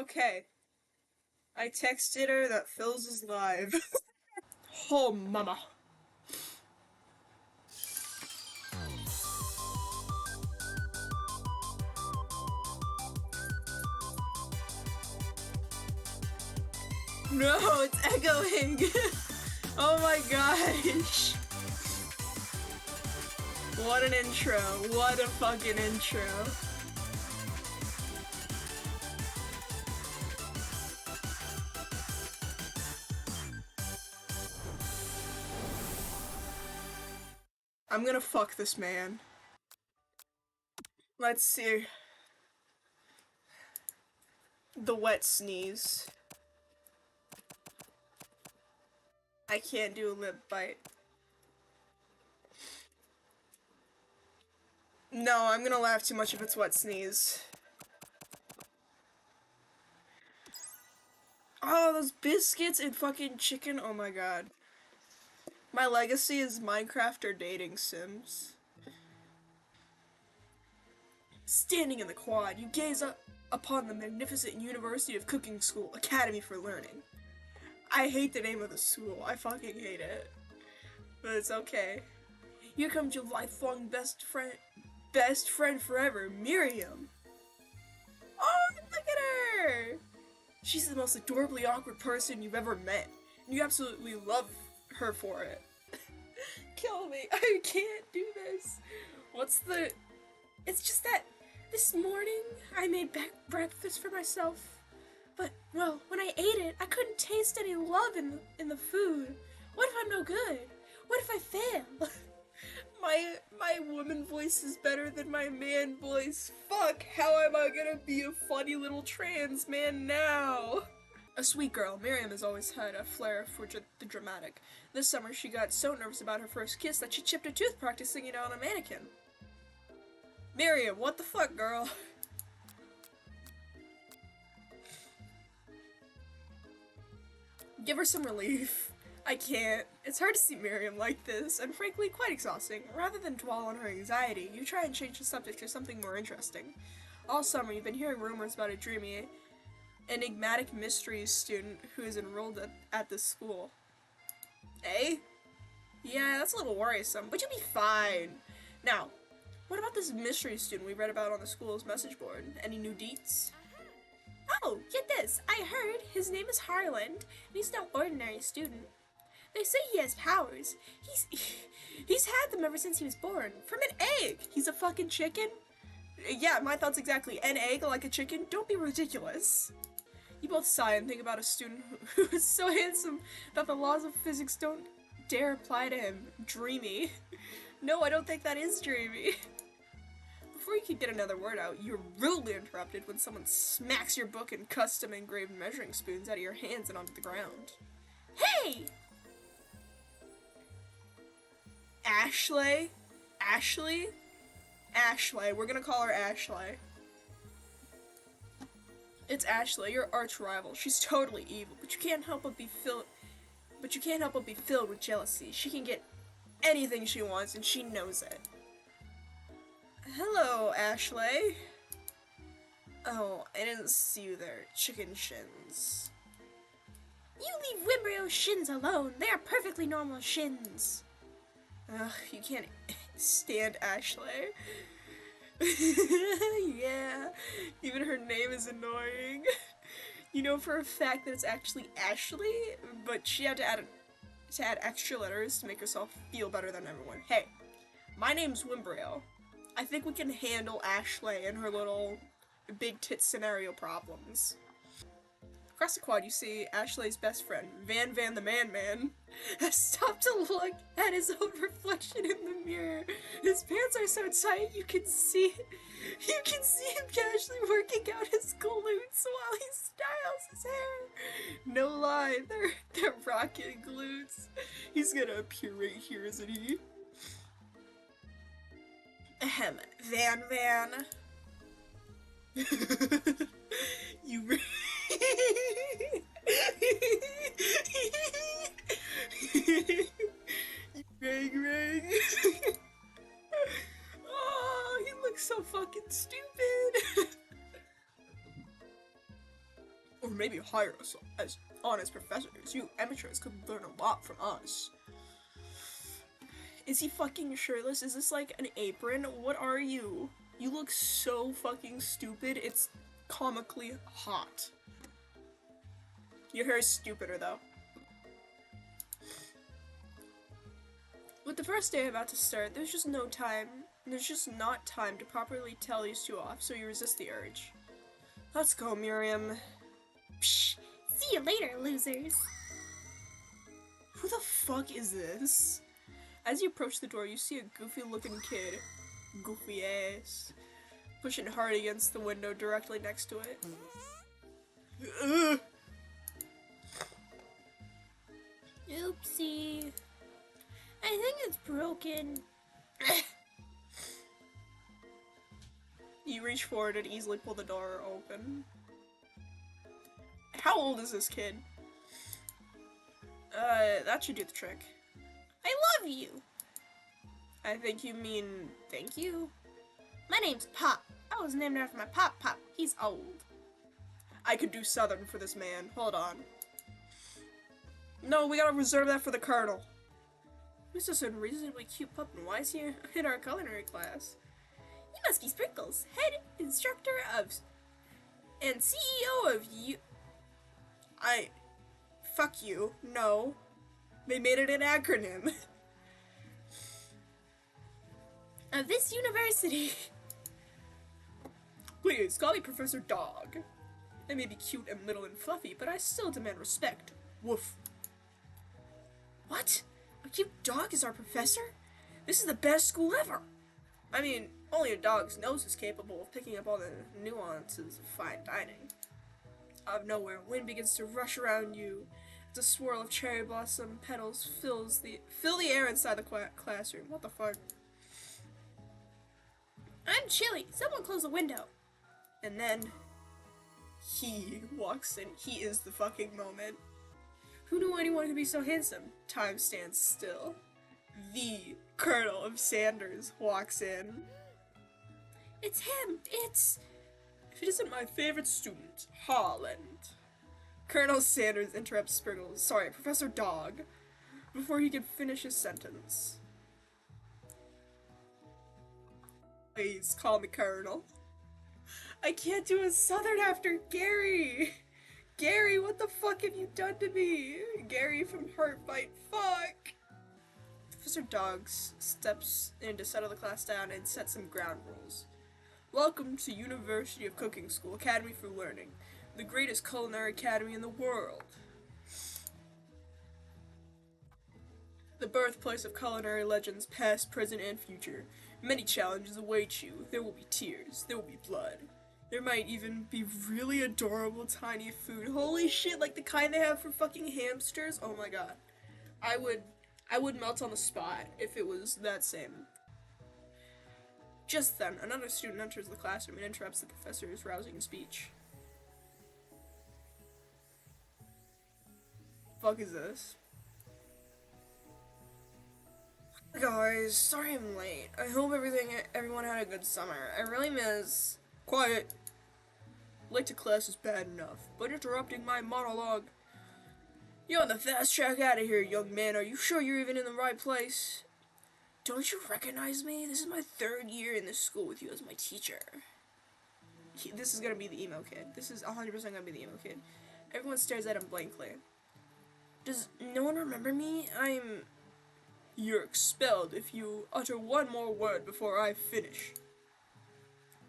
Okay. I texted her that Phil's is live. Oh, mama. No, it's echoing. Oh my gosh. What an intro. What a fucking intro. I'm gonna fuck this man. Let's see. The wet sneeze. I can't do a lip bite. No, I'm gonna laugh too much if it's wet sneeze. Oh, those biscuits and fucking chicken. Oh my god. My legacy is Minecraft or dating Sims. Standing in the quad, you gaze up upon the magnificent University of Cooking School Academy for Learning. I hate the name of the school. I fucking hate it. But it's okay. Here comes your lifelong best friend forever, Miriam. Oh, look at her! She's the most adorably awkward person you've ever met. And you absolutely love her for it. Kill me. I can't do this. What's the... It's just that this morning I made breakfast for myself. But, well, when I ate it, I couldn't taste any love in the food. What if I'm no good? What if I fail? My woman voice is better than my man voice. Fuck, how am I gonna be a funny little trans man now? A sweet girl, Miriam has always had a flair for the dramatic. This summer she got so nervous about her first kiss that she chipped a tooth practicing it on a mannequin. Miriam, what the fuck, girl? Give her some relief. I can't. It's hard to see Miriam like this, and frankly quite exhausting. Rather than dwell on her anxiety, you try and change the subject to something more interesting. All summer you've been hearing rumors about a dreamy, enigmatic mystery student who is enrolled at this school. Eh? Yeah, that's a little worrisome, but you'll be fine. Now, what about this mystery student we read about on the school's message board? Any new deets? Oh, get this! I heard his name is Harland, and he's no ordinary student. They say he has powers. He's had them ever since he was born. From an egg! He's a fucking chicken? Yeah, my thoughts exactly. An egg like a chicken? Don't be ridiculous. You both sigh and think about a student who is so handsome that the laws of physics don't dare apply to him. Dreamy. No, I don't think that is dreamy. Before you can get another word out, you're rudely interrupted when someone smacks your book and custom engraved measuring spoons out of your hands and onto the ground. Hey! Ashley? Ashley? Ashley. We're gonna call her Ashley. It's Ashley, your arch rival. She's totally evil, but you can't help but be filled with jealousy. She can get anything she wants, and she knows it. Hello, Ashley. Oh, I didn't see you there. Chicken shins. You leave Wimbrio's shins alone. They are perfectly normal shins. Ugh, you can't stand Ashley. Yeah, even her name is annoying. You know for a fact that it's actually Ashley, but she had to add extra letters to make herself feel better than everyone. Hey, my name's Wimbrio. I think we can handle Ashley and her little big tit scenario problems. Across the quad, you see Ashley's best friend, Van the Man, has stopped to look at his own reflection in the mirror. His pants are so tight you can see him casually working out his glutes while he styles his hair. No lie, they're rocking glutes. He's gonna appear right here, isn't he? Ahem, Van. You Ring. Oh, he looks so fucking stupid. maybe hire us as honest professors. You amateurs could learn a lot from us. Is he fucking shirtless? Is this like an apron? What are you? You look so fucking stupid, it's comically hot. Your hair is stupider though. With the first day about to start, there's just not time to properly tell these two off, so you resist the urge. Let's go, Miriam. Psh, see you later, losers. Who the fuck is this? As you approach the door, you see a goofy-looking kid, goofy ass, pushing hard against the window directly next to it. Ugh. Oopsie. I think it's broken. You reach forward and easily pull the door open. How old is this kid? That should do the trick. I love you! I think you mean thank you? My name's Pop. I was named after my Pop. He's old. I could do Southern for this man. Hold on. No, we gotta reserve that for the Colonel. Who's this unreasonably cute pup and why is he in our culinary class? You must be Sprinkles, head instructor of and CEO of you. Fuck you. No. They made it an acronym. Of this university. Please, call me Professor Dog. I may be cute and little and fluffy, but I still demand respect. Woof. What? A cute dog is our professor? This is the best school ever! I mean, only a dog's nose is capable of picking up all the nuances of fine dining. Out of nowhere, wind begins to rush around you. The swirl of cherry blossom petals fill the air inside the classroom. What the fuck? I'm chilly. Someone close the window. And then he walks in. He is the fucking moment. Who knew anyone could be so handsome? Time stands still. The Colonel of Sanders walks in. It's him. It's... If it isn't my favorite student, Holland. Colonel Sanders interrupts Sprinkles, sorry, Professor Dog, before he can finish his sentence. Please call me Colonel. I can't do a Southern after Gary. Gary, what the fuck have you done to me? Gary from Heartbite, fuck. Professor Dog steps in to settle the class down and set some ground rules. Welcome to University of Cooking School, Academy for Learning, the greatest culinary academy in the world. The birthplace of culinary legends past, present, and future. Many challenges await you. There will be tears. There will be blood. There might even be really adorable tiny food. Holy shit, like the kind they have for fucking hamsters. Oh my god. I would melt on the spot if it was that same. Just then, another student enters the classroom and interrupts the professor's rousing speech. Fuck is this? Guys, sorry I'm late. I hope everyone had a good summer. I really miss... Quiet! Late to class is bad enough, but interrupting my monologue... You're on the fast track out of here, young man. Are you sure you're even in the right place? Don't you recognize me? This is my 3rd year in this school with you as my teacher. This is gonna be the emo kid. This is 100% gonna be the emo kid. Everyone stares at him blankly. Does no one remember me? You're expelled if you utter one more word before I finish.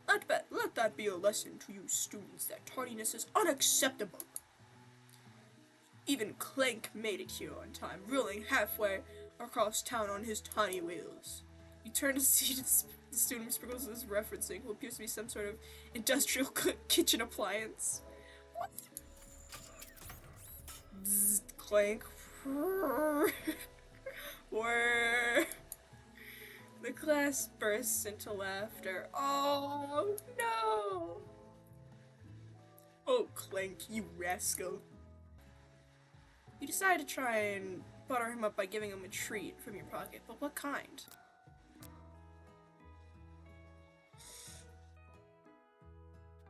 Let that be a lesson to you students that tardiness is unacceptable. Even Clank made it here on time, reeling halfway across town on his tiny wheels. You turn to see the student Sprinkles is referencing, who appears to be some sort of industrial kitchen appliance. What? Bzz, Clank. Where the class bursts into laughter. Oh no! Oh, Clank, you rascal. You decide to try and butter him up by giving him a treat from your pocket, but what kind?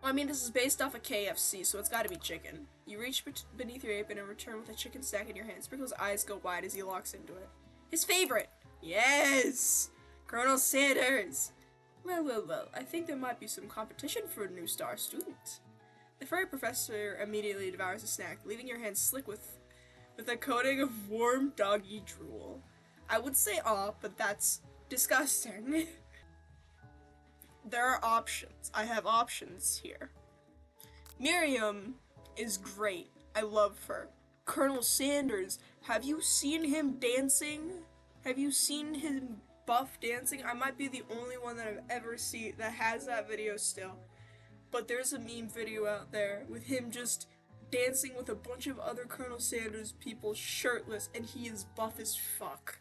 I mean, this is based off of KFC, so it's gotta be chicken. You reach beneath your apron and return with a chicken stack in your hand. Sprinkle's eyes go wide as he locks into it. His favorite! Yes! Colonel Sanders! Well, I think there might be some competition for a new star student. The furry professor immediately devours the snack, leaving your hands slick with a coating of warm doggy drool. I would say but that's disgusting. There are options. I have options here. Miriam is great. I love her. Colonel Sanders, have you seen him dancing? Have you seen him buff dancing? I might be the only one that I've ever seen that has that video still. But there's a meme video out there with him just dancing with a bunch of other Colonel Sanders people shirtless, and he is buff as fuck.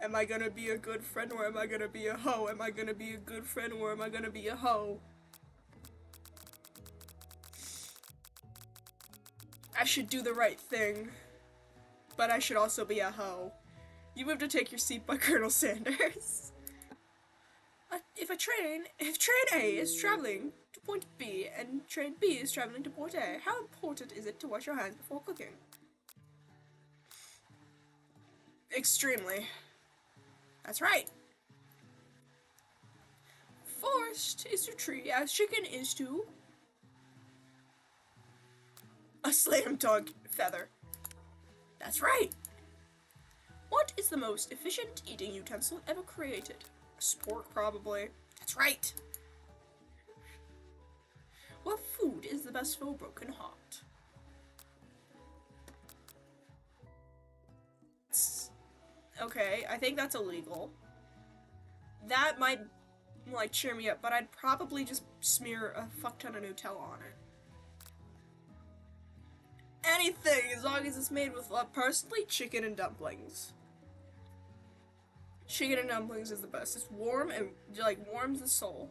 Am I gonna be a good friend or am I gonna be a hoe? Am I gonna be a good friend or am I gonna be a hoe? I should do the right thing, but I should also be a hoe. You have to take your seat by Colonel Sanders. If train A is traveling to point B and train B is traveling to point A, how important is it to wash your hands before cooking? Extremely. That's right. Forced is to tree as chicken is to a slam dunk feather. That's right. What is the most efficient eating utensil ever created? A spork, probably. That's right. What food is the best for a broken heart? Okay, I think that's illegal. That might, like, cheer me up, but I'd probably just smear a fuck ton of Nutella on it. Anything, as long as it's made with, personally, chicken and dumplings. Chicken and dumplings is the best. It's warm and, like, warms the soul.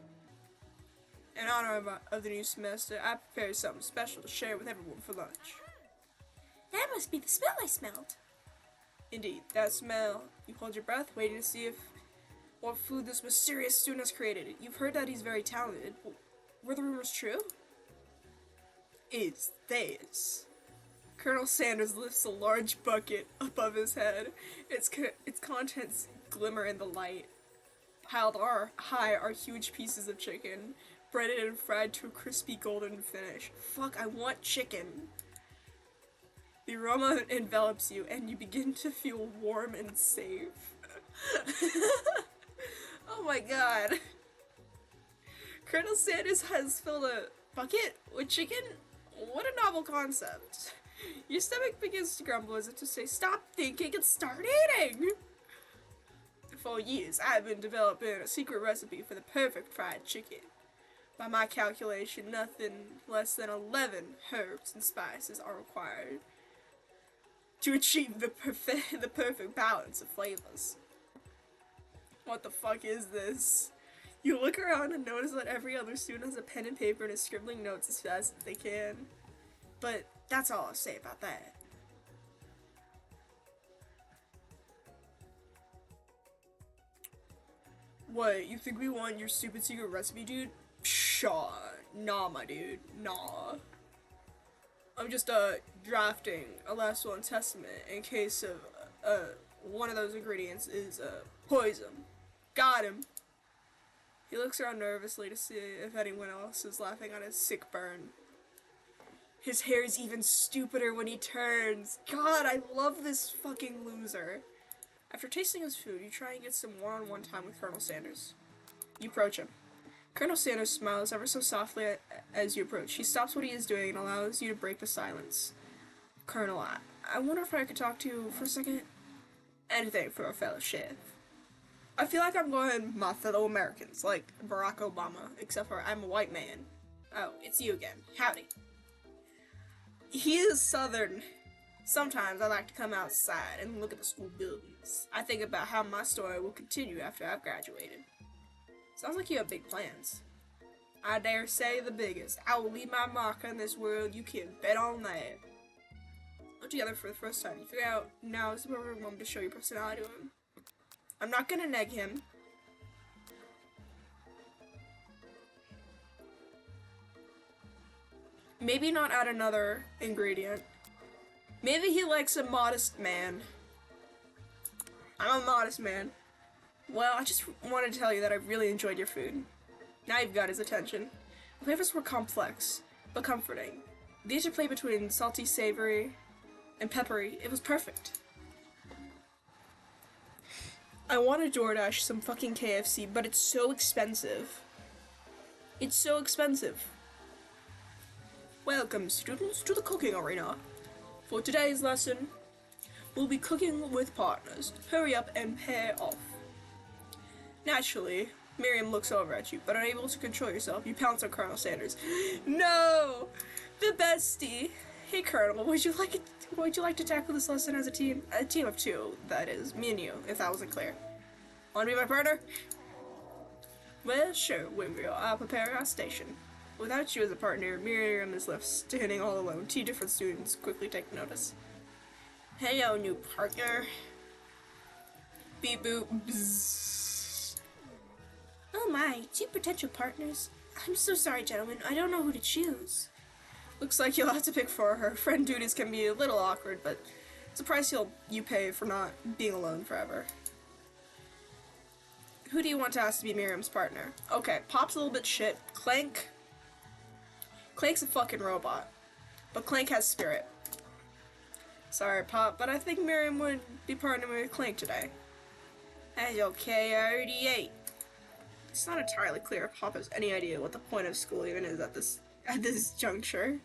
In honor of the new semester, I prepared something special to share with everyone for lunch. That must be the smell I smelled. Indeed, that smell. You hold your breath, waiting to see what food this mysterious student has created. You've heard that he's very talented. Were the rumors true? Is this? Colonel Sanders lifts a large bucket above his head. Its contents glimmer in the light. Piled high are huge pieces of chicken, breaded and fried to a crispy golden finish. Fuck, I want chicken. The aroma envelops you, and you begin to feel warm and safe. Oh my god. Colonel Sanders has filled a bucket with chicken? What a novel concept. Your stomach begins to grumble as if to say, stop thinking and start eating! For years, I've been developing a secret recipe for the perfect fried chicken. By my calculation, nothing less than 11 herbs and spices are required to achieve the perfect balance of flavors. What the fuck is this? You look around and notice that every other student has a pen and paper and is scribbling notes as fast as they can. But that's all I'll say about that. What, you think we want your stupid secret recipe, dude? Pshaw. Nah, my dude. Nah. I'm just, drafting a last will and testament in case of, one of those ingredients is, poison. Got him. He looks around nervously to see if anyone else is laughing on his sick burn. His hair is even stupider when he turns. God, I love this fucking loser. After tasting his food, you try and get some one-on-one time with Colonel Sanders. You approach him. Colonel Sanders smiles ever so softly as you approach. He stops what he is doing and allows you to break the silence. Colonel, I wonder if I could talk to you for a second? Anything for a fellowship. I feel like I'm going my fellow Americans, like Barack Obama, except for I'm a white man. Oh, it's you again. Howdy. He is Southern. Sometimes I like to come outside and look at the school buildings. I think about how my story will continue after I've graduated. Sounds like you have big plans. I dare say the biggest. I will leave my mark on this world, you can bet on that. We're together for the first time. You figure out now is the perfect moment to show your personality to him. I'm not gonna neg him. Maybe not add another ingredient. Maybe he likes a modest man. I'm a modest man. Well, I just wanted to tell you that I really enjoyed your food. Now you've got his attention. The flavors were complex, but comforting. The interplay between salty, savory, and peppery, it was perfect. I want to DoorDash some fucking KFC, but it's so expensive. It's so expensive. Welcome, students, to the cooking arena. For today's lesson, we'll be cooking with partners. Hurry up and pair off. Naturally, Miriam looks over at you, but unable to control yourself, you pounce on Colonel Sanders. No! The bestie! Hey Colonel, would you like to tackle this lesson as a team? A team of two, that is. Me and you, if that wasn't clear. Wanna be my partner? Well, sure, Wimbrio. I'll prepare our station. Without you as a partner, Miriam is left standing all alone. Two different students quickly take notice. Hello, new partner. Beep boop. Bzzz. Oh my, two potential partners. I'm so sorry, gentlemen. I don't know who to choose. Looks like you'll have to pick for her. Friend duties can be a little awkward, but it's a price you pay for not being alone forever. Who do you want to ask to be Miriam's partner? Okay, Pop's a little bit shit. Clank's a fucking robot. But Clank has spirit. Sorry, Pop, but I think Miriam would be partnering with Clank today. That's okay, I already ate. It's not entirely clear if Pop has any idea what the point of school even is at this juncture.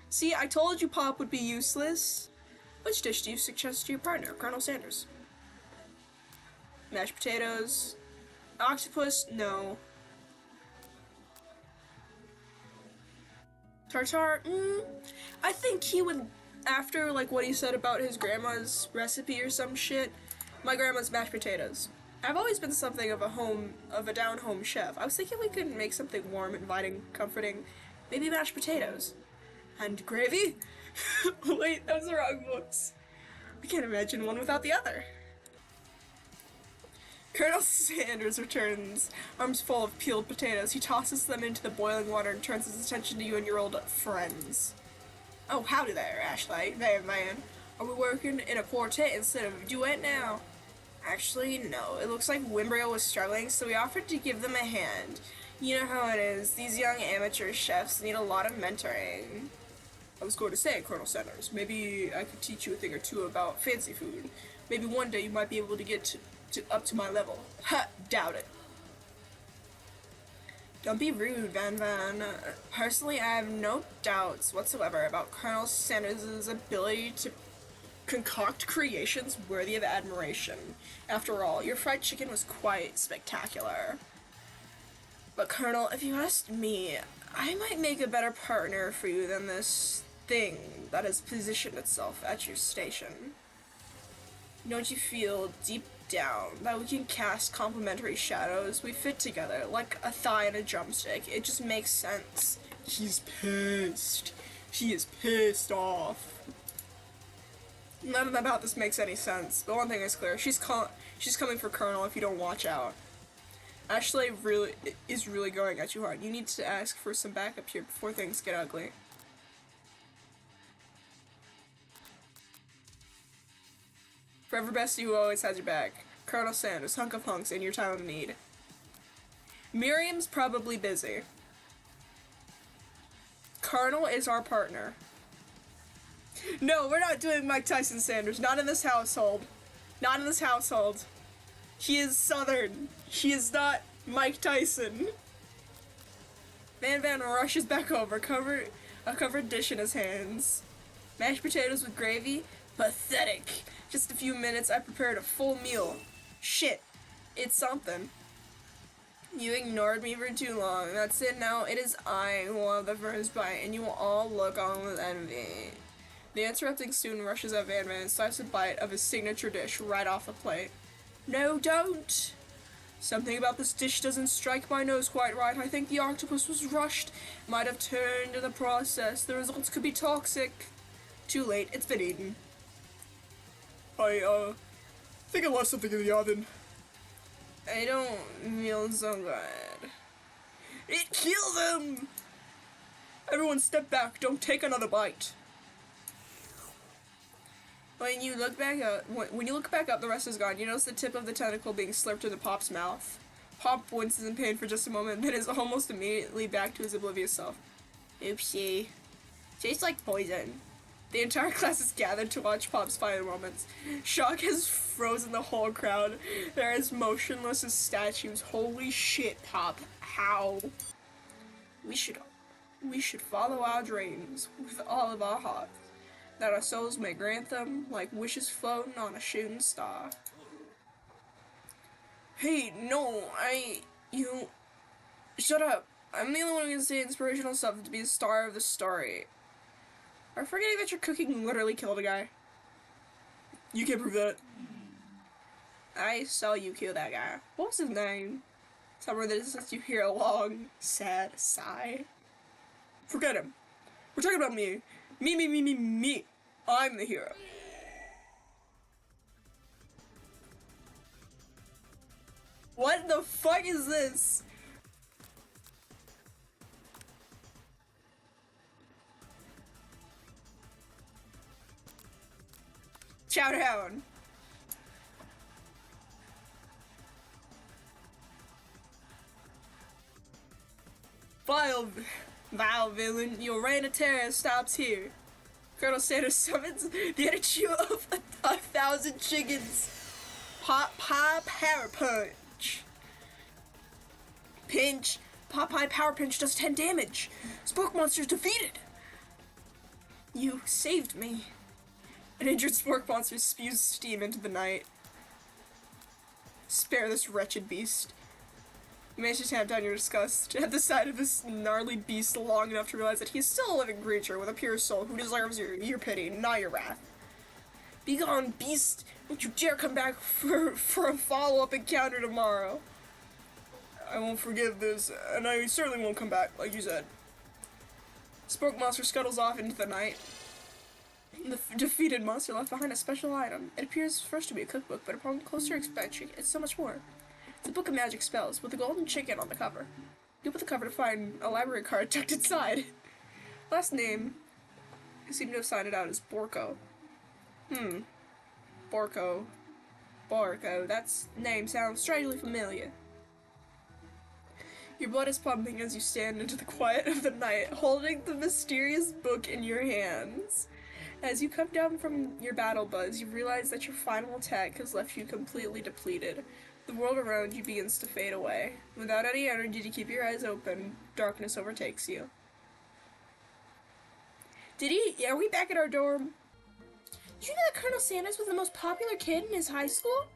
See, I told you Pop would be useless. Which dish do you suggest to your partner, Colonel Sanders? Mashed potatoes. Octopus? No. Tartar? I think he would, after like what he said about his grandma's recipe or some shit, my grandma's mashed potatoes. I've always been something of a down-home chef. I was thinking we could make something warm, inviting, comforting, maybe mashed potatoes. And gravy? Wait, that was the wrong books. I can't imagine one without the other. Colonel Sanders returns, arms full of peeled potatoes. He tosses them into the boiling water and turns his attention to you and your old friends. Oh, howdy there, Ashley. Hey, man. Are we working in a quartet instead of a duet now? Actually, no. It looks like Wimbrio was struggling, so we offered to give them a hand. You know how it is. These young amateur chefs need a lot of mentoring. I was going to say, Colonel Sanders, maybe I could teach you a thing or two about fancy food. Maybe one day you might be able to get up to my level. Ha! Doubt it. Don't be rude, Van Van. Personally, I have no doubts whatsoever about Colonel Sanders' ability to concoct creations worthy of admiration. After all, your fried chicken was quite spectacular. But Colonel, if you asked me, I might make a better partner for you than this thing that has positioned itself at your station. Don't you feel deep down that we can cast complementary shadows? We fit together like a thigh and a drumstick. It just makes sense. He's pissed. He is pissed off. None about this makes any sense, but one thing is clear. She's coming for Colonel if you don't watch out. Ashley is really going at you hard. You need to ask for some backup here before things get ugly. Forever bestie who always has your back. Colonel Sanders, hunk of hunks in your time of need. Miriam's probably busy. Colonel is our partner. No, we're not doing Mike Tyson Sanders. Not in this household. Not in this household. He is Southern. He is not Mike Tyson. Van Van rushes back over, a covered dish in his hands. Mashed potatoes with gravy? Pathetic. Just a few minutes, I prepared a full meal. Shit. It's something. You ignored me for too long. That's it now. It is I who will have the first bite, and you will all look on with envy. The interrupting student rushes at Van Van and slices a bite of his signature dish right off the plate. No, don't! Something about this dish doesn't strike my nose quite right. I think the octopus was rushed. Might have turned in the process. The results could be toxic. Too late. It's been eaten. I think I left something in the oven. I don't feel so good. It killed him! I Everyone step back, don't take another bite. When you look back up, the rest is gone. You notice the tip of the tentacle being slurped into Pop's mouth. Pop winces in pain for just a moment, then is almost immediately back to his oblivious self. Oopsie. Tastes like poison. The entire class is gathered to watch Pop's final moments. Shock has frozen the whole crowd. They're as motionless as statues. Holy shit, Pop. How? We should follow our dreams with all of our hearts, that our souls may grant them like wishes floating on a shooting star. Hey, no, shut up. I'm the only one who can say inspirational stuff to be the star of the story. Are you forgetting that your cooking literally killed a guy? You can't prove that. I saw you kill that guy. What was his name? Somewhere that just lets you hear a long, sad sigh. Forget him. We're talking about me. Me. I'm the hero. What the fuck is this? Chowdown. Vile villain, your reign of terror stops here. Colonel Sanders summons the energy of 1,000 chickens. Popeye Power Punch. Pinch. Popeye Power Pinch does 10 damage. Spork Monster's defeated. You saved me. An injured Spork Monster spews steam into the night. Spare this wretched beast. You manage to tamp down your disgust at the sight of this gnarly beast long enough to realize that he is still a living creature with a pure soul who deserves your pity, not your wrath. Begone, beast! Don't you dare come back for a follow-up encounter tomorrow. I won't forgive this, and I certainly won't come back, like you said. Spork Monster scuttles off into the night. The defeated monster left behind a special item. It appears first to be a cookbook, but upon closer inspection, it's so much more. It's a book of magic spells with a golden chicken on the cover. You open the cover to find a library card tucked inside. Last name, you seem to have signed it out as Borko. Borko. That name sounds strangely familiar. Your blood is pumping as you stand into the quiet of the night, holding the mysterious book in your hands. As you come down from your battle buzz, you realize that your final attack has left you completely depleted. The world around you begins to fade away. Without any energy to keep your eyes open, darkness overtakes you. Are we back at our dorm? Did you know that Colonel Sanders was the most popular kid in his high school?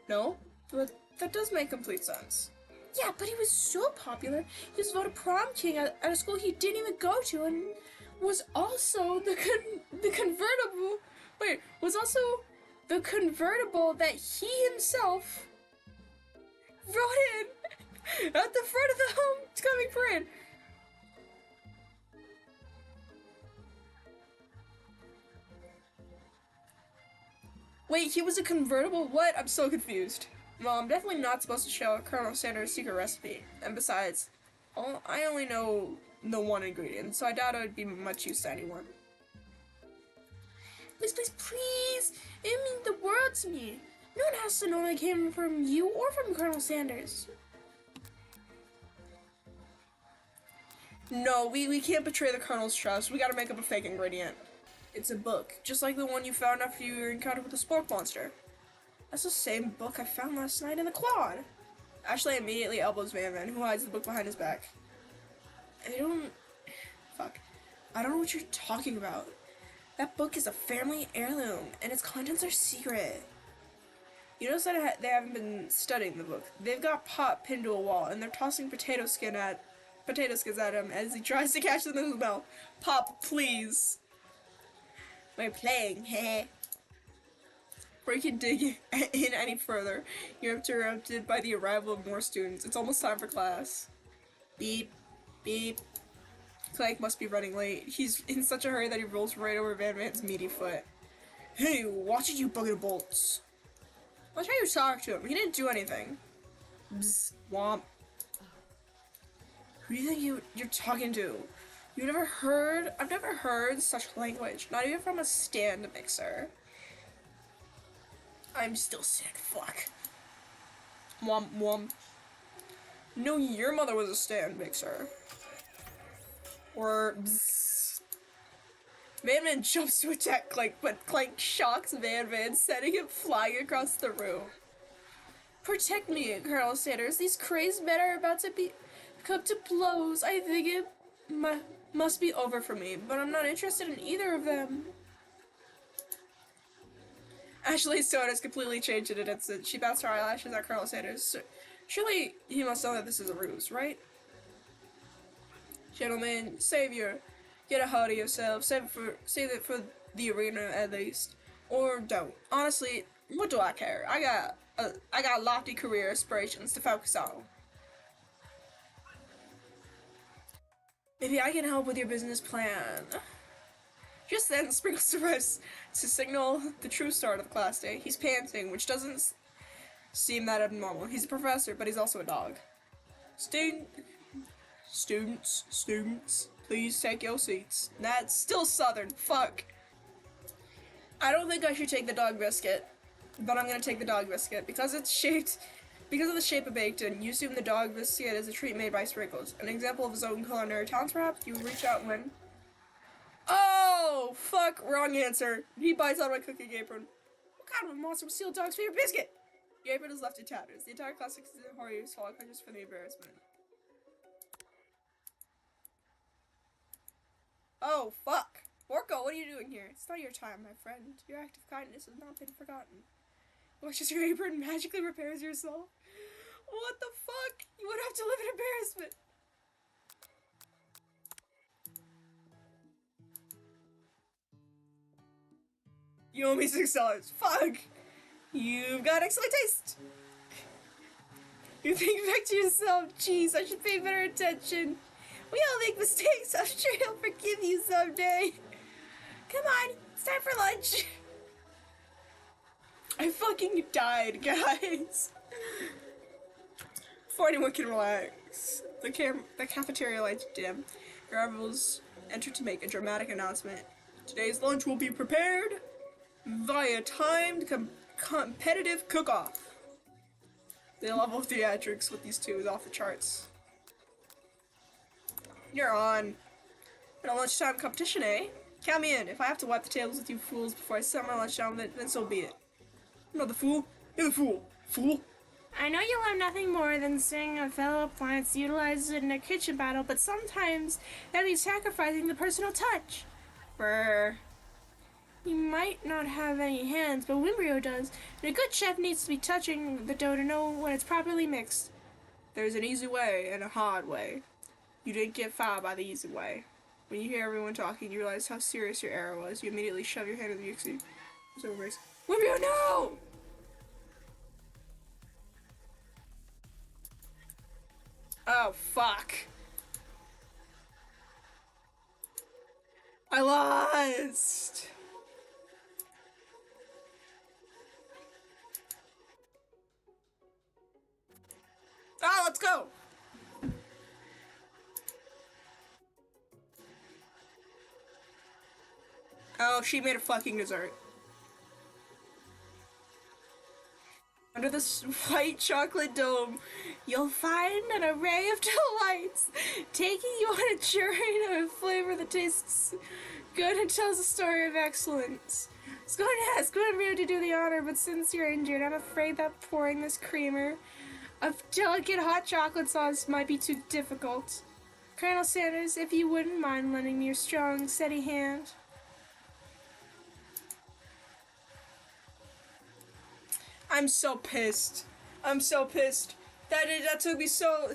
No, but that does make complete sense. Yeah, but he was so popular, he was voted prom king at a school he didn't even go to, and was also the convertible that he himself rode in at the front of the homecoming parade. Wait, he was a convertible? What? I'm so confused. Well, I'm definitely not supposed to show Colonel Sanders' secret recipe. And besides, I only know the one ingredient, so I doubt it would be much use to anyone. Please! It means the world to me. No one has to know it came from you or from Colonel Sanders. No, we can't betray the Colonel's trust. We gotta make up a fake ingredient. It's a book, just like the one you found after your encounter with the Spork Monster. That's the same book I found last night in the quad. Ashley immediately elbows Van, who hides the book behind his back. I don't know what you're talking about. That book is a family heirloom, and its contents are secret. You notice that they haven't been studying the book. They've got Pop pinned to a wall, and they're tossing potato skins at him as he tries to catch them in his mouth. Pop, please. We're playing, heh. Before you can dig in any further, you're interrupted by the arrival of more students. It's almost time for class. Beep, beep. Clank must be running late. He's in such a hurry that he rolls right over Van's meaty foot. Hey, watch it, you bucket bolts. Watch how you talk to him. He didn't do anything. Bzz, womp. Who do you think you're talking to? I've never heard such language, not even from a stand mixer. I'm still sick, fuck. Mwom, mwom. No, your mother was a stand mixer. Or bzzz. Man jumps to attack Clank, but Clank shocks Van, sending him flying across the room. Protect me, Colonel Sanders. These crazed men are about to come to blows. I think it must be over for me, but I'm not interested in either of them. Ashley's tone has completely changed in an instant. She bounced her eyelashes at Colonel Sanders. Surely he must know that this is a ruse, right? Gentlemen, Savior, get a hold of yourself. Save it for the arena at least, or don't. Honestly, what do I care? I got lofty career aspirations to focus on. Maybe I can help with your business plan. Just then, Sprinkles arrives to signal the true start of the class day. He's panting, which doesn't seem that abnormal. He's a professor, but he's also a dog. Students, please take your seats. That's still Southern, fuck. I don't think I should take the dog biscuit, but I'm gonna take the dog biscuit because of the shape of bacon. You assume the dog biscuit is a treat made by Sprinkles. An example of his own culinary talents, perhaps? You reach out when... Oh, fuck, wrong answer. He bites out my cooking apron. What kind of a monster would steal a dog's favorite biscuit? The apron is left in tatters. The entire class is in horror, swallow punches for the embarrassment. Oh, fuck. Orko, what are you doing here? It's not your time, my friend. Your act of kindness has not been forgotten. Washes your apron magically repairs yourself. What the fuck? You would have to live in embarrassment. You owe me $6. Fuck. You've got excellent taste. You think back to yourself. Jeez, I should pay better attention. We all make mistakes. I'm sure he'll forgive you someday. Come on, it's time for lunch. I fucking died, guys. Before anyone can relax, the cafeteria lights dim. Gravels enter to make a dramatic announcement. Today's lunch will be prepared via timed competitive cook-off. The level of theatrics with these two is off the charts. You're on. In a lunchtime competition, eh? Count me in. If I have to wipe the tables with you fools before I set my lunch down, then so be it. I'm not the fool. You're the fool. Fool. I know you'll have nothing more than seeing a fellow appliance utilized in a kitchen battle, but sometimes that means sacrificing the personal touch. Brr. You might not have any hands, but Wimbrio does, and a good chef needs to be touching the dough to know when it's properly mixed. There's an easy way and a hard way. You didn't get fired by the easy way. When you hear everyone talking, you realize how serious your error was. You immediately shove your hand in the mixer. So race. Wimbrio, no! Oh, fuck. I lost! Oh, let's go! Oh, she made a fucking dessert. Under this white chocolate dome, you'll find an array of delights, taking you on a journey of a flavor that tastes good and tells a story of excellence. I was going to ask Wimbrio to do the honor, but since you're injured, I'm afraid that pouring this creamer of delicate hot chocolate sauce might be too difficult. Colonel Sanders, if you wouldn't mind lending me your strong, steady hand. I'm so pissed. I'm so pissed. That took me so...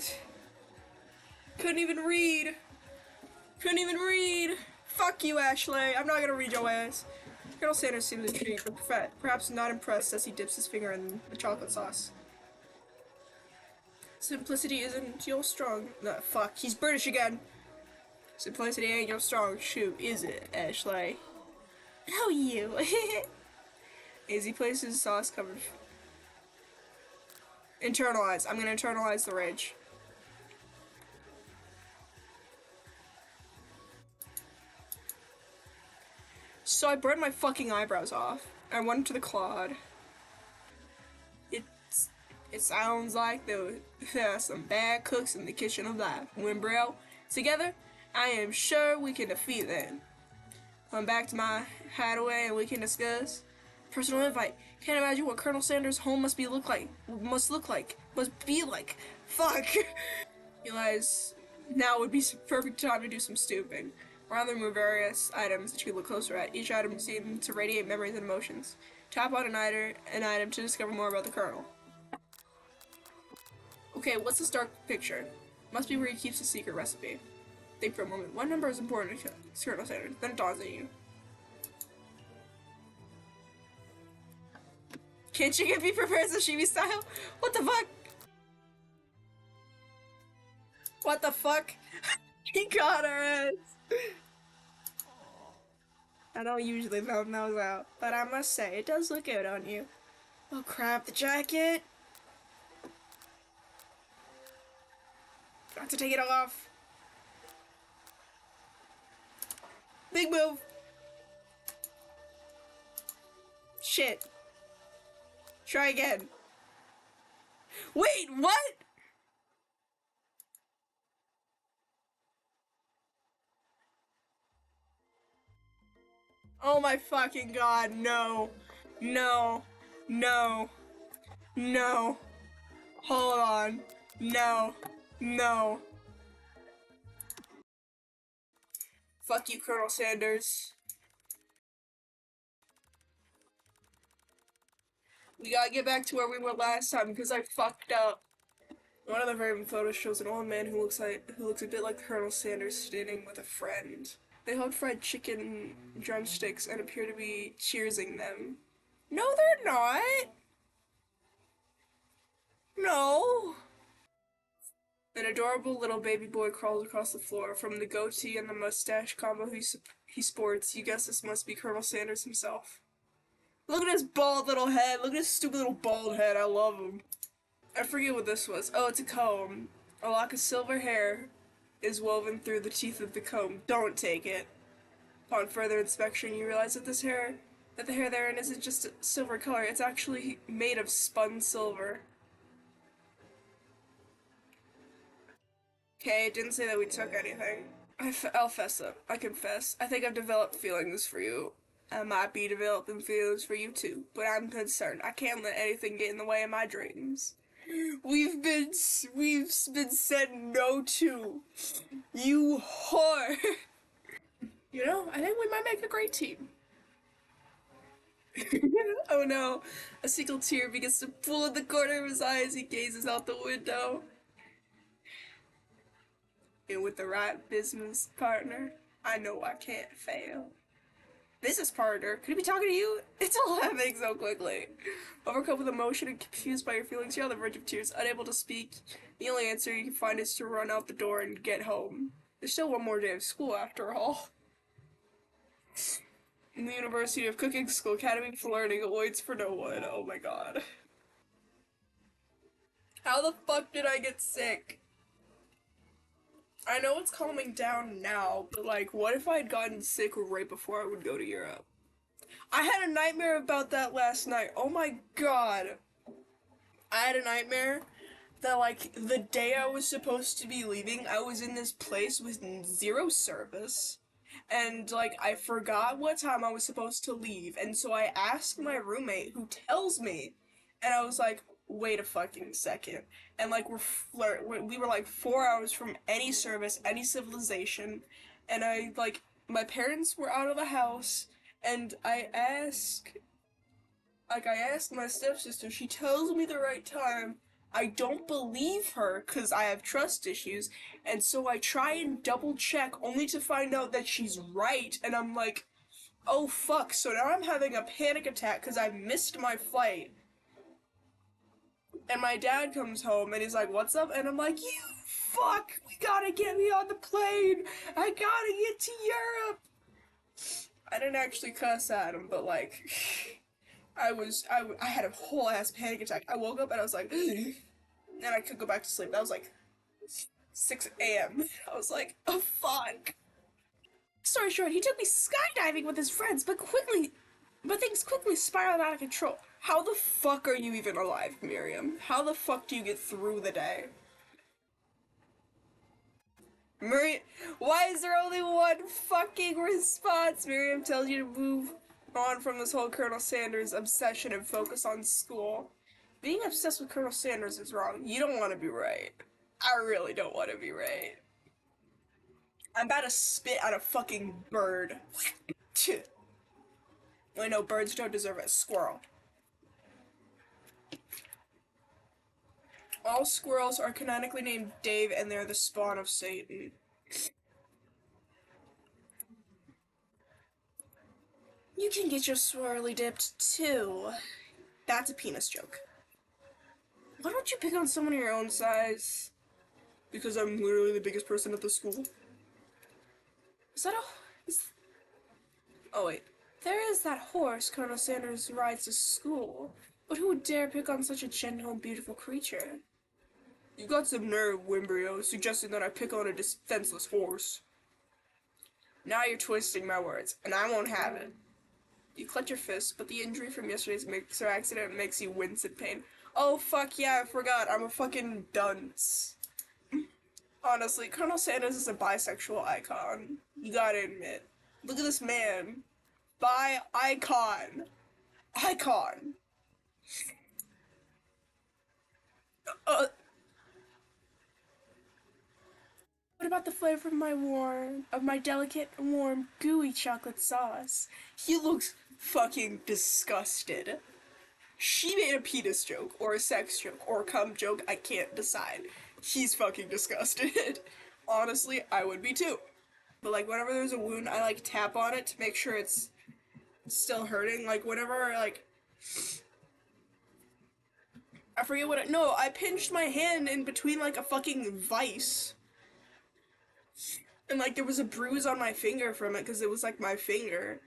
Couldn't even read. Couldn't even read. Fuck you, Ashley. I'm not gonna read your ass. Colonel Sanders seems intrigued, but perhaps not impressed as he dips his finger in the chocolate sauce. Simplicity isn't your strong... No, fuck. He's British again. Simplicity ain't your strong suit, is it, Ashley? Oh, you. As he places sauce covered... Internalize. I'm gonna internalize the rage. So I burned my fucking eyebrows off. I went to the Claude. It sounds like there are some bad cooks in the kitchen of life. When bro, together, I am sure we can defeat them. Come back to my hideaway and we can discuss. Personal invite. Can't imagine what Colonel Sanders' home must be like. Fuck. Realize now would be perfect time to do some stooping. Around the room are various items that you can look closer at. Each item seems to radiate memories and emotions. Tap on an item to discover more about the Colonel. Okay, what's this dark picture? Must be where he keeps a secret recipe. Think for a moment. What number is important to Colonel Sanders? Then it dawns on you. Can't you get me prepared sashimi style? What the fuck? What the fuck? He got our ass. I don't usually thumb those out, but I must say, it does look good on you. Oh crap, the jacket! Got to take it off. Big move. Shit. Try again. Wait, what? Oh my fucking god, no. No. No. No. Hold on. No. No. Fuck you, Colonel Sanders. We gotta get back to where we were last time because I fucked up. One of the very photos shows an old man who looks a bit like Colonel Sanders standing with a friend. They hold fried chicken drumsticks and appear to be cheersing them. No, they're not. No. An adorable little baby boy crawls across the floor. From the goatee and the mustache combo he sports, you guess this must be Colonel Sanders himself. Look at his bald little head. Look at his stupid little bald head. I love him. I forget what this was. Oh, it's a comb. A lock of silver hair is woven through the teeth of the comb. Don't take it. Upon further inspection, you realize that the hair therein isn't just a silver color. It's actually made of spun silver. Okay, it didn't say that we took anything. I'll fess up. I confess. I think I've developed feelings for you. I might be developing feelings for you too, but I'm concerned. I can't let anything get in the way of my dreams. We've been said no to. You whore. You know, I think we might make a great team. Oh no. A single tear begins to pool in the corner of his eye as he gazes out the window. And with the right business partner, I know I can't fail. Business partner? Could he be talking to you? It's all happening so quickly. Overcome with emotion and confused by your feelings, you're on the verge of tears, unable to speak. The only answer you can find is to run out the door and get home. There's still one more day of school after all. In the University of Cooking School, Academy for Learning awaits for no one. Oh my god. How the fuck did I get sick? I know it's calming down now, but like, what if I had gotten sick right before I would go to Europe? I had a nightmare about that last night. Oh my god. I had a nightmare that like, the day I was supposed to be leaving, I was in this place with zero service. And like, I forgot what time I was supposed to leave, and so I asked my roommate, who tells me, and I was like, wait a fucking second. And like, we were like 4 hours from any service, any civilization, and my parents were out of the house, and I asked my stepsister, she tells me the right time. I don't believe her because I have trust issues, and so I try and double check only to find out that she's right, and I'm like, oh fuck, so now I'm having a panic attack because I missed my flight. And my dad comes home and he's like, what's up? And I'm like, you fuck, we gotta get me on the plane. I gotta get to Europe. I didn't actually cuss at him, but like, I had a whole ass panic attack. I woke up and I was like, and I could go back to sleep. That was like 6 a.m. I was like, oh fuck. Story short, he took me skydiving with his friends, but things quickly spiraled out of control. How the fuck are you even alive, Miriam? How the fuck do you get through the day? Miriam, why is there only one fucking response? Miriam tells you to move on from this whole Colonel Sanders obsession and focus on school. Being obsessed with Colonel Sanders is wrong. You don't want to be right. I really don't want to be right. I'm about to spit at a fucking bird. I know birds don't deserve it. Squirrel. All squirrels are canonically named Dave, and they're the spawn of Satan. You can get your swirly dipped too. That's a penis joke. Why don't you pick on someone your own size? Because I'm literally the biggest person at the school. Is that a... Oh wait. There is that horse Colonel Sanders rides to school. But who would dare pick on such a gentle and beautiful creature? You got some nerve, Wimbrio, suggesting that I pick on a defenseless horse. Now you're twisting my words, and I won't have it. You clutch your fist, but the injury from yesterday's mixer accident makes you wince in pain. Oh fuck yeah, I forgot, I'm a fucking dunce. Honestly, Colonel Sanders is a bisexual icon. You gotta admit. Look at this man. Icon. Icon. What about the flavor of my delicate, warm, gooey chocolate sauce? He looks fucking disgusted. She made a penis joke, or a sex joke, or a cum joke, I can't decide. He's fucking disgusted. Honestly, I would be too. But like, whenever there's a wound, I like tap on it to make sure it's still hurting. Like, whenever, like... I forget what no, I pinched my hand in between like a fucking vice. And like there was a bruise on my finger from it because it was like my finger.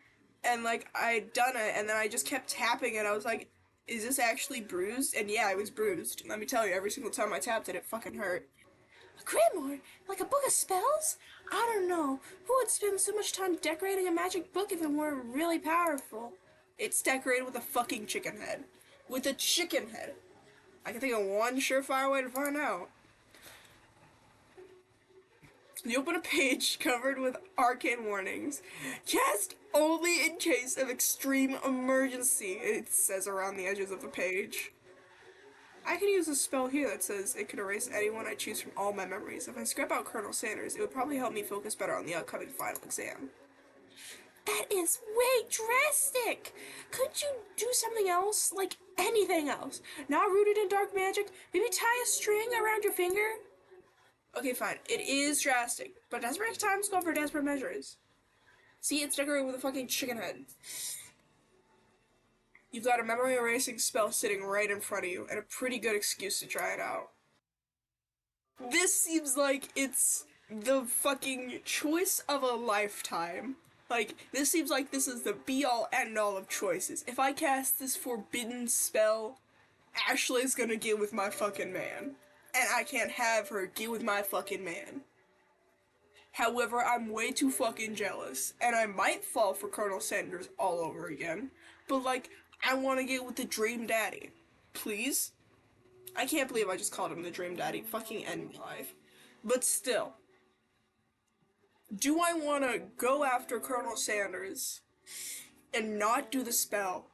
And like I'd done it and then I just kept tapping it. I was like, is this actually bruised? And yeah, it was bruised. Let me tell you, every single time I tapped it, it fucking hurt. A grimoire? Like a book of spells? I don't know. Who would spend so much time decorating a magic book if it weren't really powerful? It's decorated with a fucking chicken head. With a chicken head. I can think of one surefire way to find out. You open a page covered with arcane warnings. Cast only in case of extreme emergency, it says around the edges of the page. I could use a spell here that says it could erase anyone I choose from all my memories. If I scrap out Colonel Sanders, it would probably help me focus better on the upcoming final exam. That is way drastic! Couldn't you do something else? Like anything else? Not rooted in dark magic? Maybe tie a string around your finger? Okay, fine. It is drastic, but desperate times call for desperate measures. See, it's decorated with a fucking chicken head. You've got a memory erasing spell sitting right in front of you, and a pretty good excuse to try it out. This seems like it's the fucking choice of a lifetime. Like, this seems like this is the be-all, end-all of choices. If I cast this forbidden spell, Ashley's gonna get with my fucking man. And I can't have her get with my fucking man. However, I'm way too fucking jealous, and I might fall for Colonel Sanders all over again. But like, I want to get with the Dream Daddy. Please? I can't believe I just called him the Dream Daddy. Fucking end my life. But still. Do I want to go after Colonel Sanders and not do the spell?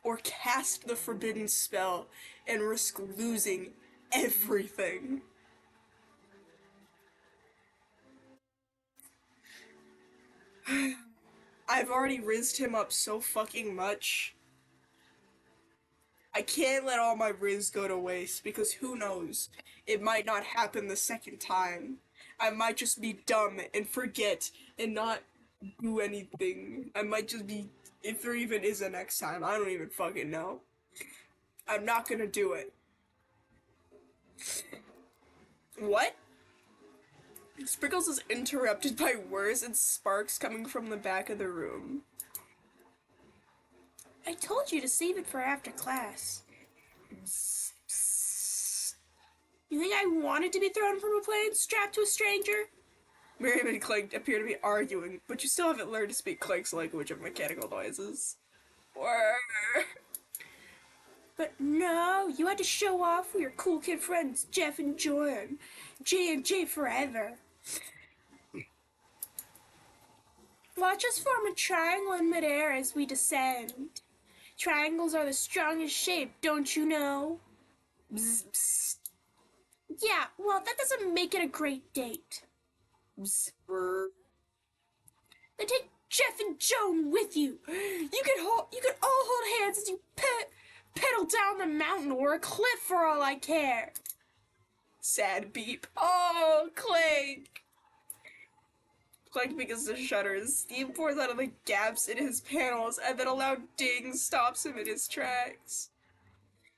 Or cast the forbidden spell and risk losing everything? I've already rizzed him up so fucking much. I can't let all my rizz go to waste because who knows, it might not happen the second time. I might just be dumb and forget and not do anything. I might just be, if there even is a next time, I don't even fucking know. I'm not gonna do it. What? Sprinkles is interrupted by whirs and sparks coming from the back of the room. I told you to save it for after class. You think I wanted to be thrown from a plane strapped to a stranger? Miriam and Clank appear to be arguing, but you still haven't learned to speak Clank's language of mechanical noises. Or... But no, you had to show off for your cool kid friends, Jeff and Jordan. J and J forever. Watch us form a triangle in midair as we descend. Triangles are the strongest shape, don't you know? Bzz, bzz, Yeah, well, that doesn't make it a great date. bzz, brr. Then take Jeff and Joan with you. You can all hold hands as you pedal down the mountain or a cliff for all I care. Sad beep. Oh, Clank! Clank begins to shudder as steam pours out of the gaps in his panels, and then a loud ding stops him in his tracks.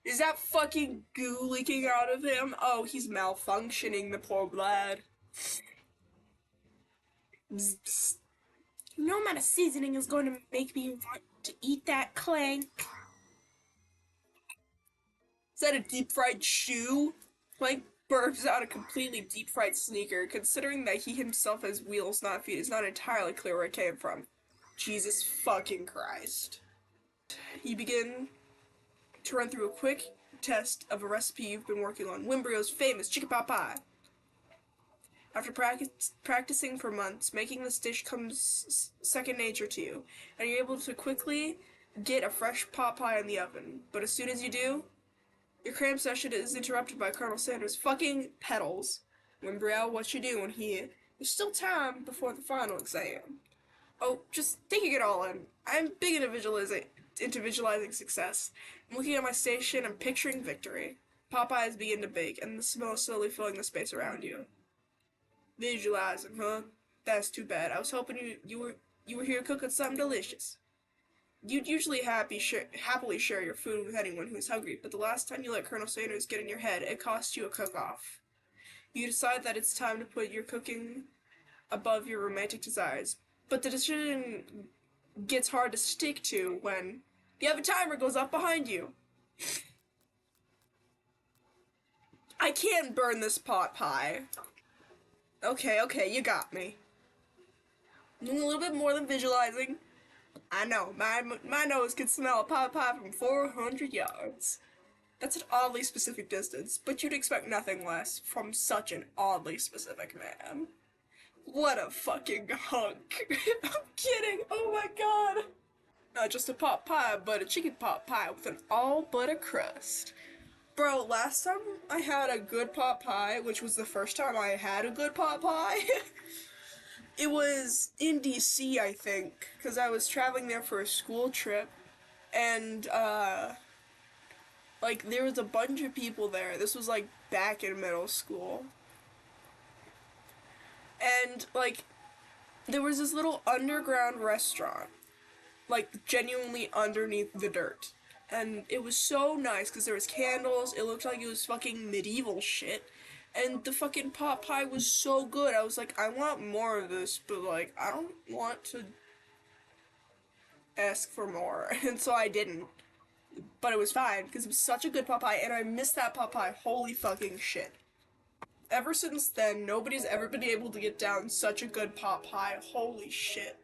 Is that fucking goo leaking out of him? Oh, he's malfunctioning, the poor lad. Bzz, bzz. No amount of seasoning is going to make me want to eat that, Clank. Is that a deep-fried shoe? Clank burps out a completely deep-fried sneaker. Considering that he himself has wheels, not feet, it's not entirely clear where it came from. Jesus fucking Christ. You begin to run through a quick test of a recipe you've been working on, Wimbrio's famous chicken pot pie. After practicing for months, making this dish comes second nature to you, and you're able to quickly get a fresh pot pie in the oven. But as soon as you do, your cram session is interrupted by Colonel Sanders' fucking pedals. Wimbrio, what you doing here? There's still time before the final exam. Oh, just taking it all in. I'm big into visualizing success. I'm looking at my station and picturing victory. Popeyes begin to bake, and the smell is slowly filling the space around you. Visualizing, huh? That's too bad. I was hoping you were here cooking something delicious. You'd usually happily share your food with anyone who's hungry, but the last time you let Colonel Sanders get in your head, it cost you a cook-off. You decide that it's time to put your cooking above your romantic desires, but the decision gets hard to stick to when the oven timer goes off behind you. I can't burn this pot pie. Okay, you got me. Doing a little bit more than visualizing. I know, my nose can smell a pot pie from 400 yards. That's an oddly specific distance, but you'd expect nothing less from such an oddly specific man. What a fucking hunk. I'm kidding, oh my god. Not just a pot pie, but a chicken pot pie with an all butter crust. Bro, last time I had a good pot pie, which was the first time I had a good pot pie, it was in DC, I think, because I was traveling there for a school trip, and, like, there was a bunch of people there. This was, like, back in middle school. And, like, there was this little underground restaurant, like, genuinely underneath the dirt. And it was so nice, because there was candles, it looked like it was fucking medieval shit. And the fucking pot pie was so good. I was like, I want more of this, but, like, I don't want to ask for more. And so I didn't. But it was fine, because it was such a good pot pie, and I missed that pot pie. Holy fucking shit. Ever since then, nobody's ever been able to get down such a good pot pie. Holy shit.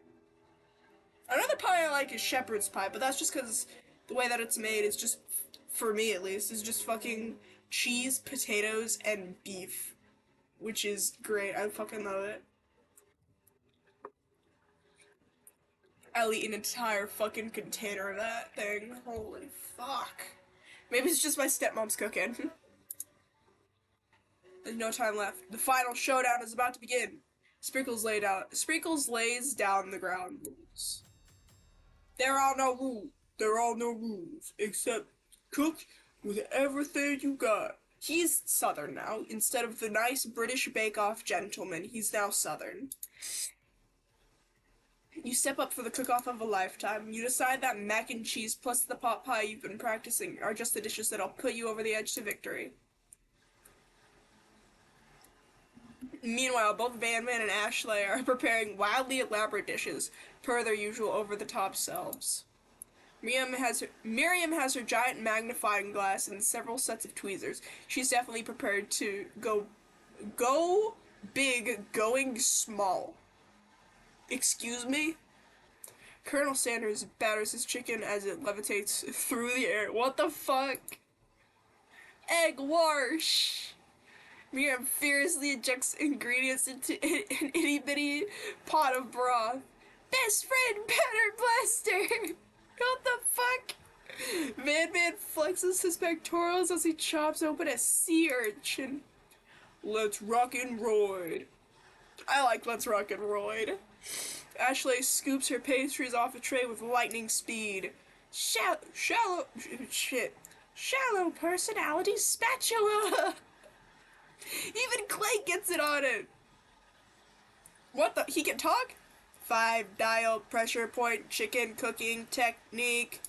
Another pie I like is shepherd's pie, but that's just because the way that it's made is just, for me at least, is just fucking cheese, potatoes, and beef. Which is great. I fucking love it. I'll eat an entire fucking container of that thing. Holy fuck. Maybe it's just my stepmom's cooking. There's no time left. The final showdown is about to begin. Sprinkles lays down the ground rules. There are no rules, except cook with everything you got. He's Southern now. Instead of the nice British bake-off gentleman, he's now Southern. You step up for the cook-off of a lifetime. You decide that mac and cheese plus the pot pie you've been practicing are just the dishes that'll put you over the edge to victory. Meanwhile, both Vanman and Ashley are preparing wildly elaborate dishes, per their usual over-the-top selves. Miriam has her giant magnifying glass and several sets of tweezers. She's definitely prepared to go big going small. Excuse me? Colonel Sanders batters his chicken as it levitates through the air. What the fuck? Egg wash! Miriam furiously injects ingredients into an itty bitty pot of broth. Best friend, batter blaster! What the fuck? Man flexes his pectorals as he chops open a sea urchin. Let's rock and roid. I like let's rock and roid. Ashley scoops her pastries off a tray with lightning speed. Shallow personality spatula! Even Clay gets it on it! What the? He can talk? 5 dial pressure point chicken cooking technique.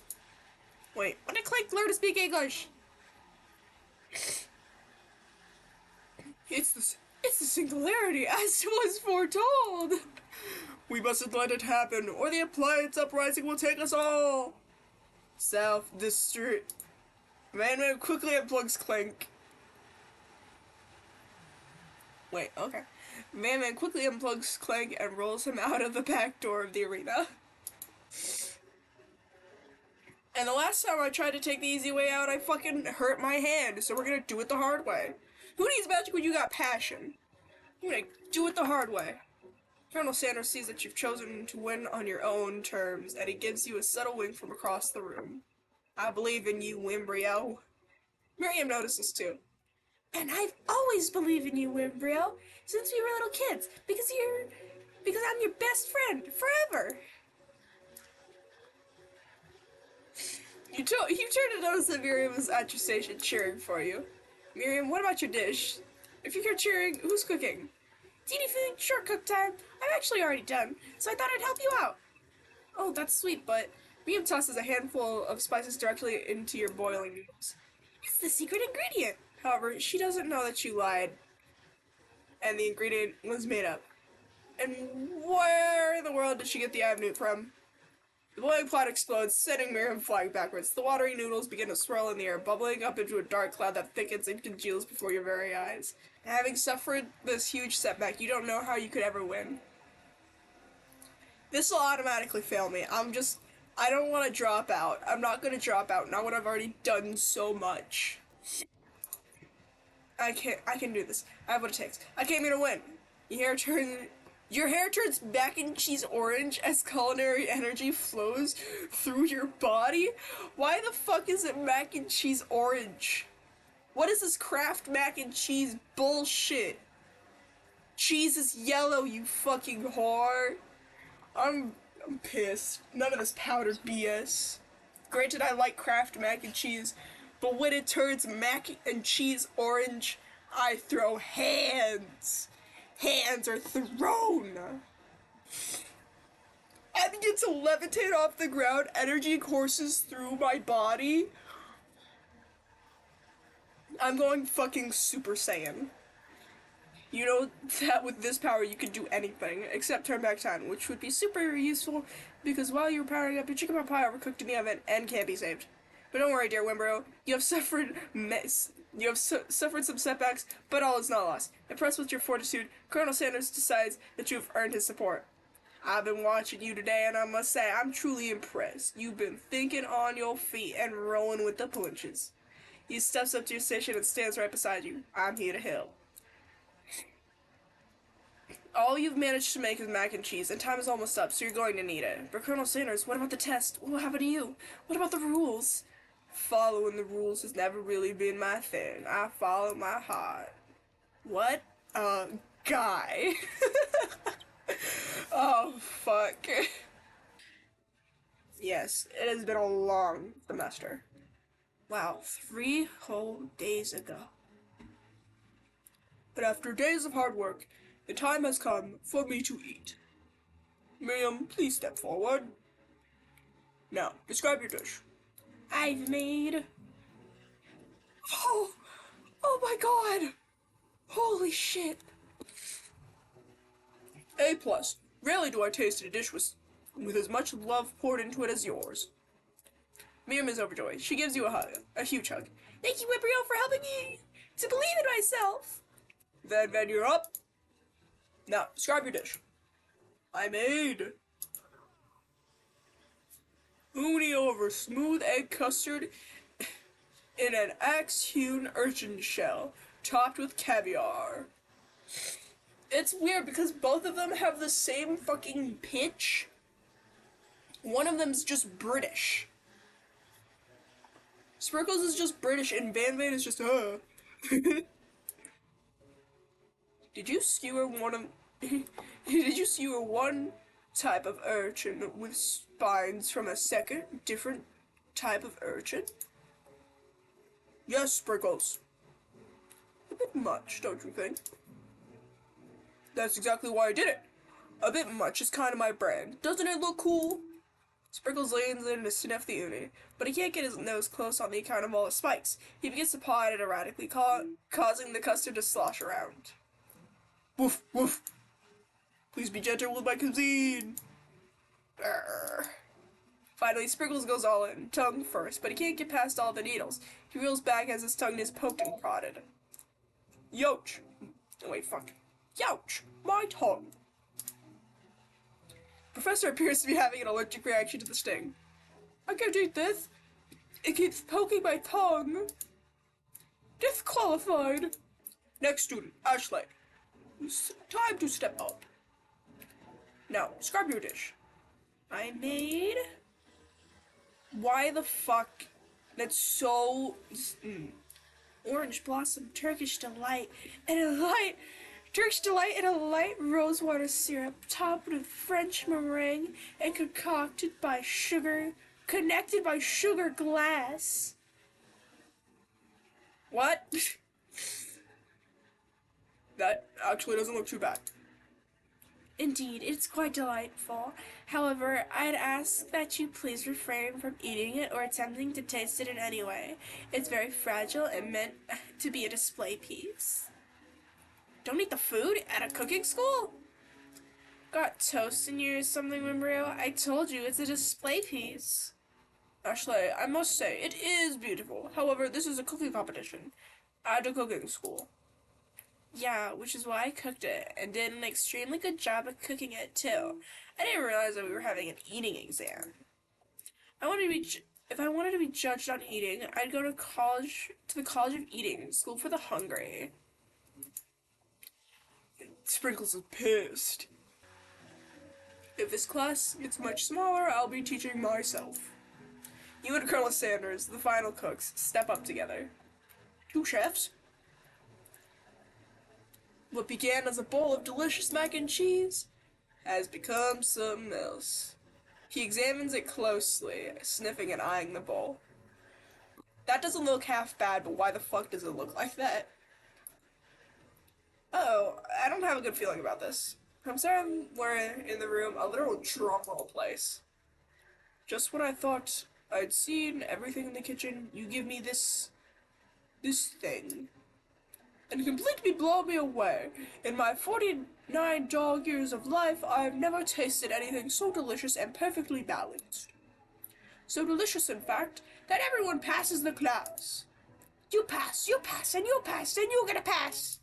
Wait, when did Clay learn to speak English? It's the singularity as was foretold! We mustn't let it happen, or the appliance uprising will take us all! Self-destruct. Man quickly unplugs Clank. Wait, okay. Man quickly unplugs Clank and rolls him out of the back door of the arena. And the last time I tried to take the easy way out, I fucking hurt my hand, so we're gonna do it the hard way. Who needs magic when you got passion? You're gonna do it the hard way. Colonel Sanders sees that you've chosen to win on your own terms, and he gives you a subtle wink from across the room. I believe in you, Wimbrio. Miriam notices too. And I've always believed in you, Wimbrio, since we were little kids, because I'm your best friend, forever. You turn to notice that Miriam is at your station cheering for you. Miriam, what about your dish? If you're cheering, who's cooking? Teeny food, short cook time. I'm actually already done, so I thought I'd help you out. Oh, that's sweet, but Miriam tosses a handful of spices directly into your boiling noodles. It's the secret ingredient. However, she doesn't know that you lied, and the ingredient was made up. And where in the world did she get the newt from? The boiling pot explodes, sending Miriam flying backwards. The watery noodles begin to swirl in the air, bubbling up into a dark cloud that thickens and congeals before your very eyes. Having suffered this huge setback, you don't know how you could ever win. This will automatically fail me. I don't want to drop out. I'm not going to drop out, not when I've already done so much. I can do this. I have what it takes. I came here to win. Your hair turns mac and cheese orange as culinary energy flows through your body? Why the fuck is it mac and cheese orange? What is this Kraft mac and cheese bullshit? Cheese is yellow, you fucking whore. I'm pissed. None of this powdered BS. Granted, I like Kraft mac and cheese, but when it turns mac and cheese orange, I throw hands. Hands are thrown. I begin to levitate off the ground. Energy courses through my body. I'm going fucking Super Saiyan. You know that with this power you can do anything except turn back time, which would be super useful because while you were powering up, your chicken pot pie overcooked in the oven and can't be saved. But don't worry, dear Wimbro, you have suffered some setbacks, but all is not lost. Impressed with your fortitude, Colonel Sanders decides that you have earned his support. I've been watching you today, and I must say, I'm truly impressed. You've been thinking on your feet and rolling with the punches. He steps up to your station and stands right beside you. I'm here to help. All you've managed to make is mac and cheese, and time is almost up, so you're going to need it. But Colonel Sanders, what about the test? What happened to you? What about the rules? Following the rules has never really been my thing. I follow my heart. What a guy. Oh, fuck. Yes, it has been a long semester. Wow, 3 whole days ago. But after days of hard work, the time has come for me to eat. Miriam, please step forward. Now, describe your dish. I've made... Oh my god! Holy shit! A+. Rarely do I taste a dish with as much love poured into it as yours. Miriam is overjoyed. She gives you a hug. A huge hug. Thank you, Wimbrio, for helping me to believe in myself. Then you're up. Now, describe your dish. I made uni over smooth egg custard in an axe-hewn urchin shell, topped with caviar. It's weird because both of them have the same fucking pitch. One of them's just British. Sprinkles is just British and Van Van is just, Did you skewer one of... Did you skewer one type of urchin with spines from a second, different type of urchin? Yes, Sprinkles. A bit much, don't you think? That's exactly why I did it. A bit much is kind of my brand. Doesn't it look cool? Sprinkles leans in to sniff the uni, but he can't get his nose close on the account of all the spikes. He begins to paw at it erratically, causing the custard to slosh around. Woof, woof. Please be gentle with my cuisine. Arrgh. Finally, Sprinkles goes all in, tongue first, but he can't get past all the needles. He reels back as his tongue is poked and prodded. Youch. Oh, wait, fuck. Youch. My tongue. Professor appears to be having an allergic reaction to the sting. I can't eat this. It keeps poking my tongue. Disqualified. Next student, Ashley. It's time to step up. Now, describe your dish. I made... Why the fuck? That's so... Orange blossom Turkish delight and a light... Turkish delight and a light rosewater syrup topped with French meringue and connected by sugar glass. What? That actually doesn't look too bad. Indeed, it's quite delightful. However, I'd ask that you please refrain from eating it or attempting to taste it in any way. It's very fragile and meant to be a display piece. Don't eat the food at a cooking school? Got toast in you or something, Wimbrio? I told you, it's a display piece. Ashley, I must say, it is beautiful. However, this is a cooking competition at a cooking school. Yeah, which is why I cooked it, and did an extremely good job of cooking it, too. I didn't realize that we were having an eating exam. If I wanted to be judged on eating, I'd go to the College of Eating, School for the Hungry. Sprinkles is pissed. If this class gets much smaller, I'll be teaching myself. You and Colonel Sanders, the final cooks, step up together. Two chefs? What began as a bowl of delicious mac and cheese has become something else. He examines it closely, sniffing and eyeing the bowl. That doesn't look half bad, but why the fuck does it look like that? Oh, I don't have a good feeling about this. I'm sorry we're in the room, a literal drumroll place. Just when I thought I'd seen everything in the kitchen, you give me this thing. And completely blow me away. In my 49 dog years of life, I have never tasted anything so delicious and perfectly balanced. So delicious, in fact, that everyone passes the class. You pass, and you pass, and you're gonna pass.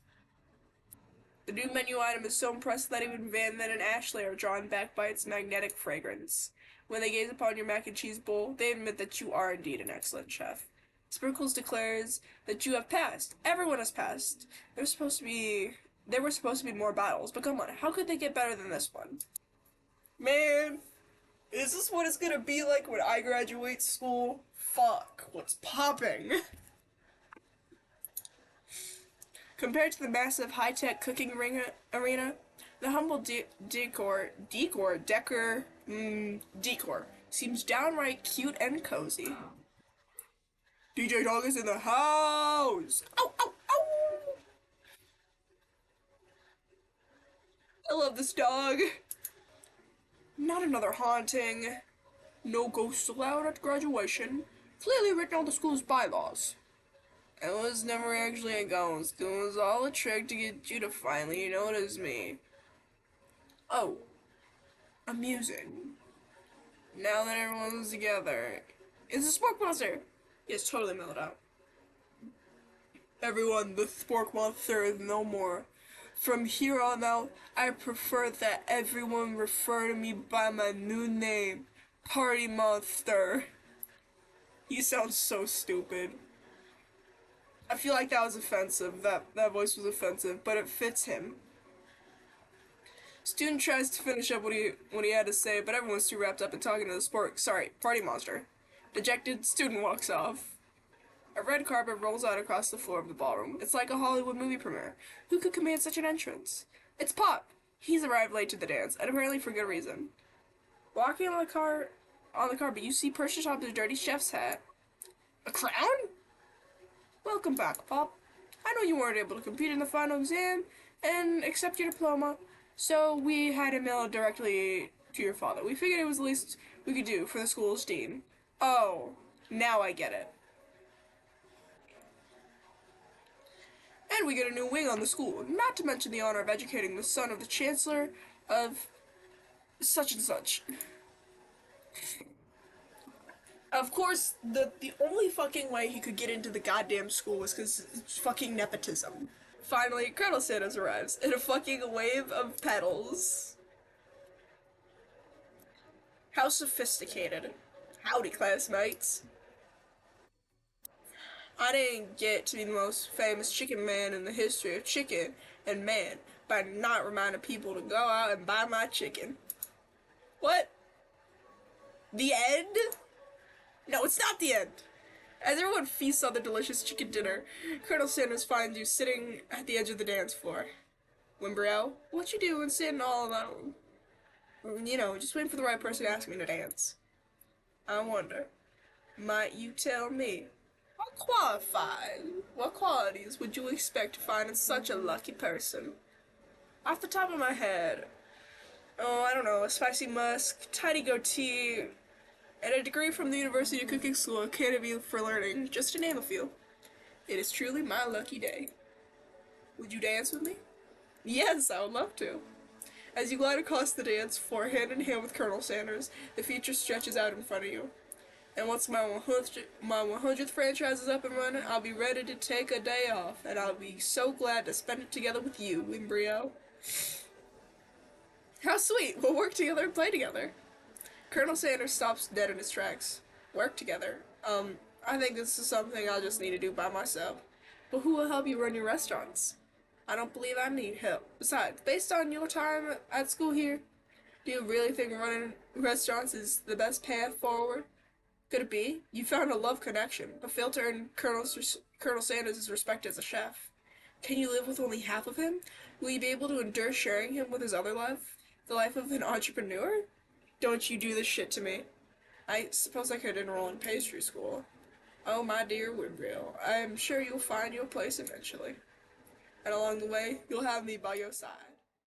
The new menu item is so impressive that even Van and Ashley are drawn back by its magnetic fragrance. When they gaze upon your mac and cheese bowl, they admit that you are indeed an excellent chef. Sprinkles declares that you have passed. Everyone has passed. There were supposed to be more battles, but come on, how could they get better than this one? Man, is this what it's gonna be like when I graduate school? Fuck, what's popping? Compared to the massive high-tech cooking arena, the humble decor seems downright cute and cozy. DJ Dog is in the house! Ow, ow, ow! I love this dog. Not another haunting. No ghosts allowed at graduation. Clearly written on the school's bylaws. It was never actually a ghost. It was all a trick to get you to finally notice me. Oh. Amusing. Now that everyone's together. It's a spork monster! Yes, totally mellowed out. Everyone, the spork monster is no more. From here on out, I prefer that everyone refer to me by my new name, Party Monster. He sounds so stupid. I feel like that was offensive. That voice was offensive, but it fits him. Student tries to finish up what he had to say, but everyone's too wrapped up in talking to the sport. Sorry, Party Monster. Dejected, student walks off. A red carpet rolls out across the floor of the ballroom. It's like a Hollywood movie premiere. Who could command such an entrance? It's Pop. He's arrived late to the dance, and apparently for good reason. Walking on the carpet, you see perched atop the dirty chef's hat. A crown? Welcome back, Pop. I know you weren't able to compete in the final exam and accept your diploma, so we had to mail it directly to your father. We figured it was the least we could do for the school's dean. Oh, now I get it. And we get a new wing on the school, not to mention the honor of educating the son of the chancellor of such and such. Of course, the only fucking way he could get into the goddamn school was because it's fucking nepotism. Finally, Colonel Sanders arrives in a fucking wave of petals. How sophisticated. Howdy, classmates. I didn't get to be the most famous chicken man in the history of chicken and man by not reminding people to go out and buy my chicken. What? The end? No, it's not the end. As everyone feasts on the delicious chicken dinner, Colonel Sanders finds you sitting at the edge of the dance floor. Wimbrio, what you doing sitting all alone? You know, just waiting for the right person to ask me to dance. I wonder, might you tell me? What qualities would you expect to find in such a lucky person? Off the top of my head, I don't know, a spicy musk, tidy goatee, and a degree from the University of Cooking School Academy for Learning, just to name a few. It is truly my lucky day. Would you dance with me? Yes, I would love to. As you glide across the dance floor, hand in hand with Colonel Sanders, the future stretches out in front of you. And once my 100th franchise is up and running, I'll be ready to take a day off, and I'll be so glad to spend it together with you, Wimbrio. How sweet! We'll work together and play together. Colonel Sanders stops dead in his tracks. Work together. I think this is something I'll just need to do by myself. But who will help you run your restaurants? I don't believe I need help. Besides, based on your time at school here, do you really think running restaurants is the best path forward? Could it be? You found a love connection, but failed to earn Colonel Sanders' respect as a chef. Can you live with only half of him? Will you be able to endure sharing him with his other life? The life of an entrepreneur? Don't you do this shit to me. I suppose I could enroll in pastry school. Oh, my dear Wimbrio, I am sure you'll find your place eventually. And along the way, you'll have me by your side.